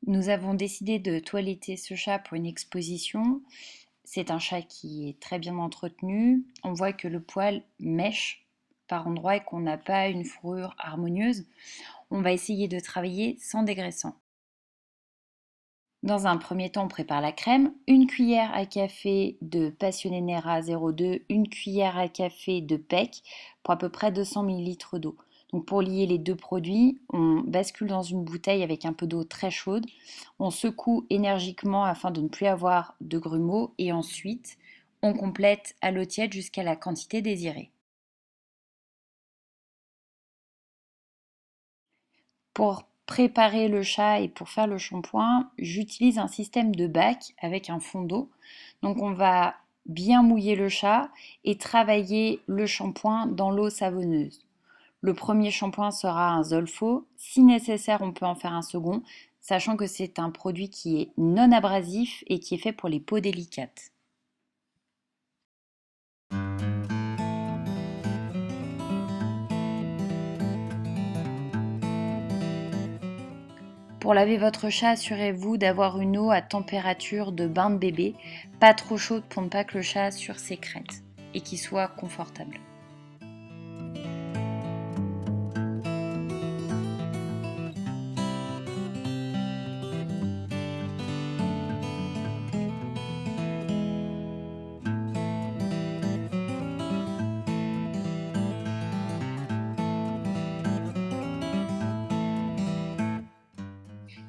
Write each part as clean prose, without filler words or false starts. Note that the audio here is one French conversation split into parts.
Nous avons décidé de toiletter ce chat pour une exposition. C'est un chat qui est très bien entretenu. On voit que le poil mèche par endroits et qu'on n'a pas une fourrure harmonieuse. On va essayer de travailler sans dégraissant. Dans un premier temps, on prépare la crème. Une cuillère à café de Passionné Nera 0,2, une cuillère à café de PEC pour à peu près 200 ml d'eau. Donc pour lier les deux produits, on bascule dans une bouteille avec un peu d'eau très chaude. On secoue énergiquement afin de ne plus avoir de grumeaux et ensuite on complète à l'eau tiède jusqu'à la quantité désirée. Pour préparer le chat et pour faire le shampoing, j'utilise un système de bac avec un fond d'eau. Donc on va bien mouiller le chat et travailler le shampoing dans l'eau savonneuse. Le premier shampoing sera un Zolfo. Si nécessaire, on peut en faire un second, sachant que c'est un produit qui est non abrasif et qui est fait pour les peaux délicates. Pour laver votre chat, assurez-vous d'avoir une eau à température de bain de bébé, pas trop chaude pour ne pas que le chat sursécrète et qu'il soit confortable.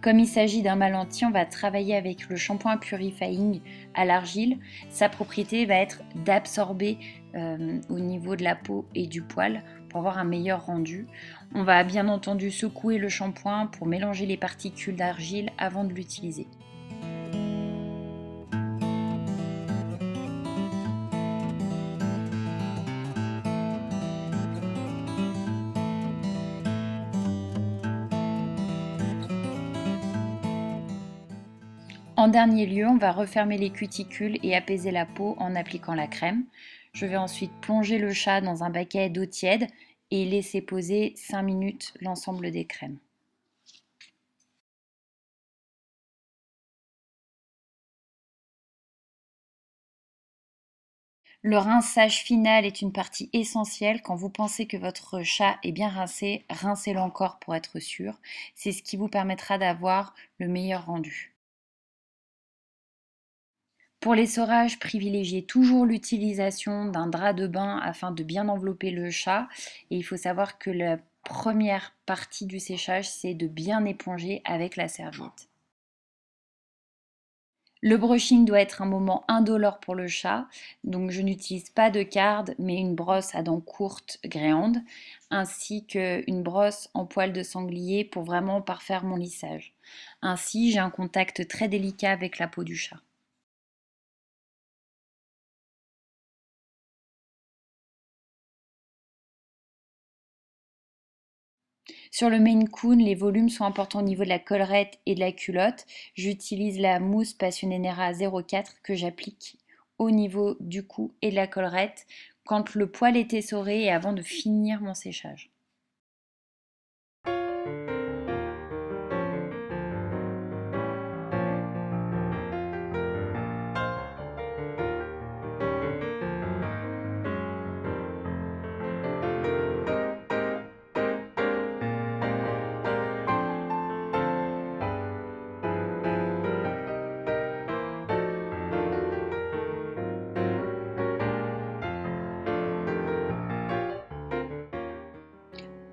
Comme il s'agit d'un mâle entier, on va travailler avec le shampoing purifying à l'argile. Sa propriété va être d'absorber au niveau de la peau et du poil pour avoir un meilleur rendu. On va bien entendu secouer le shampoing pour mélanger les particules d'argile avant de l'utiliser. En dernier lieu, on va refermer les cuticules et apaiser la peau en appliquant la crème. Je vais ensuite plonger le chat dans un baquet d'eau tiède et laisser poser 5 minutes l'ensemble des crèmes. Le rinçage final est une partie essentielle. Quand vous pensez que votre chat est bien rincé, rincez-le encore pour être sûr. C'est ce qui vous permettra d'avoir le meilleur rendu. Pour l'essorage, privilégiez toujours l'utilisation d'un drap de bain afin de bien envelopper le chat. Et il faut savoir que la première partie du séchage, c'est de bien éponger avec la serviette. Le brushing doit être un moment indolore pour le chat, donc je n'utilise pas de carde mais une brosse à dents courtes gréandes, ainsi qu'une brosse en poil de sanglier pour vraiment parfaire mon lissage. Ainsi, j'ai un contact très délicat avec la peau du chat. Sur le Maine Coon, les volumes sont importants au niveau de la collerette et de la culotte. J'utilise la mousse Passionné Nera 04 que j'applique au niveau du cou et de la collerette quand le poil est essoré et avant de finir mon séchage.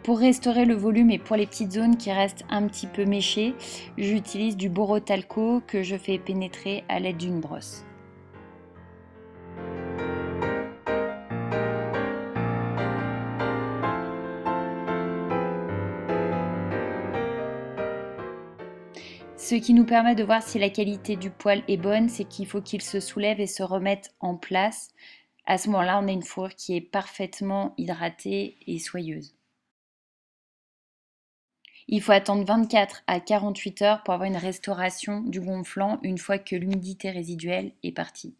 Pour restaurer le volume et pour les petites zones qui restent un petit peu méchées, j'utilise du Borotalco que je fais pénétrer à l'aide d'une brosse. Ce qui nous permet de voir si la qualité du poil est bonne, c'est qu'il faut qu'il se soulève et se remette en place. À ce moment-là, on a une fourrure qui est parfaitement hydratée et soyeuse. Il faut attendre 24 à 48 heures pour avoir une restauration du gonflant une fois que l'humidité résiduelle est partie.